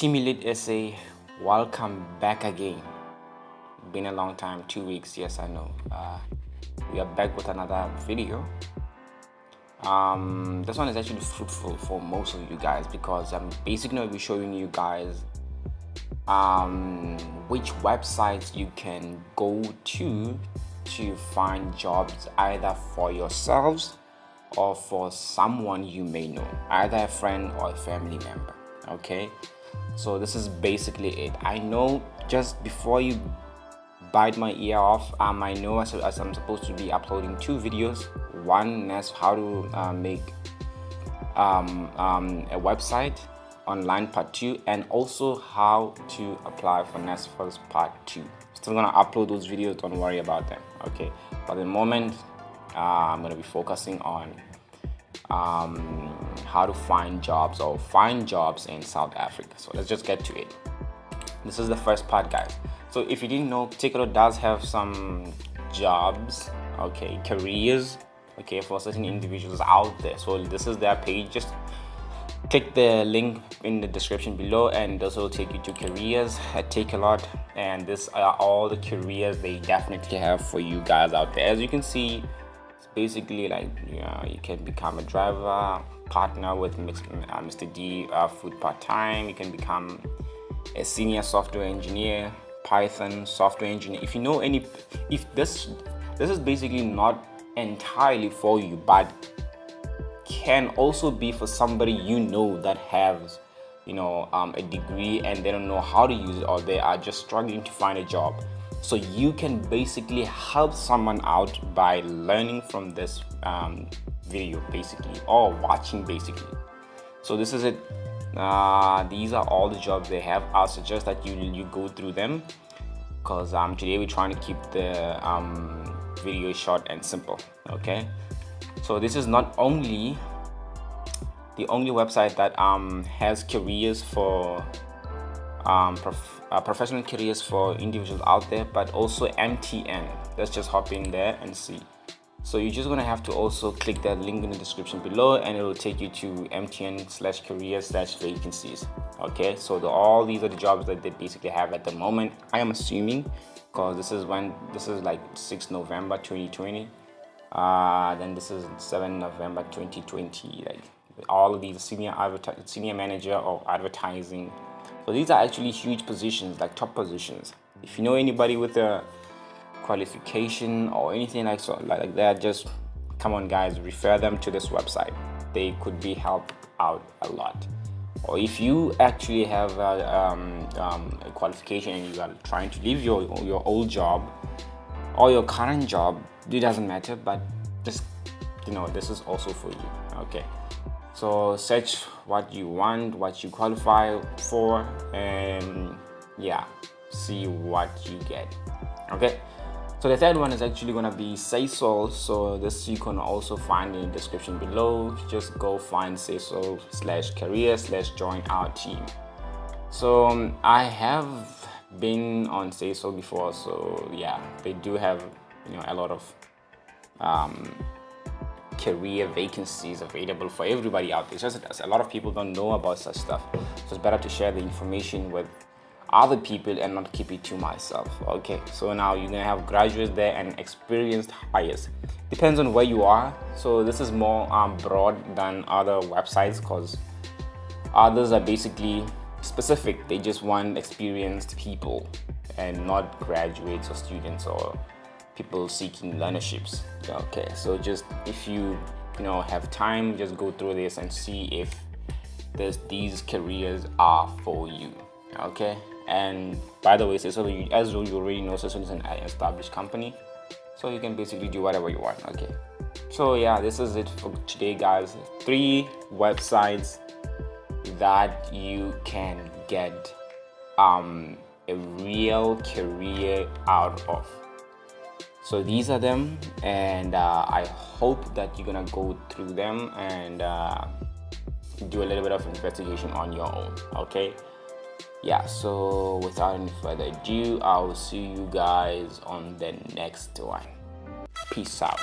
Team Elite SA, welcome back again. Been a long time, 2 weeks. Yes, I know. We are back with another video. This one is actually fruitful for most of you guys because I'm basically going to be showing you guys which websites you can go to find jobs either for yourselves or for someone you may know, either a friend or a family member. Okay, so this is basically it. I know, just before you bite my ear off, I know as I'm supposed to be uploading 2 videos. One is how to make a website online, part 2, and also how to apply for NSFAS part 2. Still gonna upload those videos, don't worry about them. Okay, for the moment I'm gonna be focusing on how to find jobs in South Africa. So let's just get to it. This is the first part, guys. So if you didn't know, Particular does have some jobs, okay, careers, okay, for certain individuals out there. So this is their page. Just click the link in the description below and this will take you to careers at Take a Lot, and this are all the careers they definitely have for you guys out there. As you can see, it's basically like, you can become a driver, partner with Mr. D, food part-time. You can become a senior software engineer, Python software engineer. If you know any, if this is basically not entirely for you, but can also be for somebody you know that has a degree and they don't know how to use it, or they are just struggling to find a job. So you can basically help someone out by learning from this video basically, or watching basically. So this is it. These are all the jobs they have. I'll suggest that you go through them because today we're trying to keep the video short and simple. Okay, so this is not only the only website that has careers for professional careers for individuals out there, but also MTN. Let's just hop in there and see. So you're just gonna have to also click that link in the description below and it will take you to MTN/careers/vacancies. Okay, so all these are the jobs that they basically have at the moment. I am assuming, because this is like 6 November 2020, then this is 7 November 2020. Like all of these senior manager of advertising. So these are actually huge positions, like top positions. If you know anybody with a qualification or anything like that, just come on guys, refer them to this website. They could be helped out a lot. Or if you actually have a qualification and you are trying to leave your old job or your current job, it doesn't matter, but just this is also for you. Okay, so search what you want, what you qualify for, and see what you get. Okay, so the third one is actually gonna be SABC. So this you can also find in the description below. Just go find SABC/career/join our team. So I have been on SABC before, so they do have a lot of career vacancies available for everybody out there. It's just a lot of people don't know about such stuff, so it's better to share the information with other people and not keep it to myself. Okay, so now you're gonna have graduates there and experienced hires. Depends on where you are. So this is more broad than other websites because others are basically specific. They just want experienced people and not graduates or students or people seeking learnerships. Okay, so just if you have time, just go through this and see if these careers are for you. Okay, and by the way, as you already know, SABC is an established company, so you can basically do whatever you want. Okay, so this is it for today, guys. 3 websites that you can get a real career out of. So these are them, and I hope that you're gonna go through them and do a little bit of investigation on your own. Okay, so without any further ado, I will see you guys on the next one. Peace out.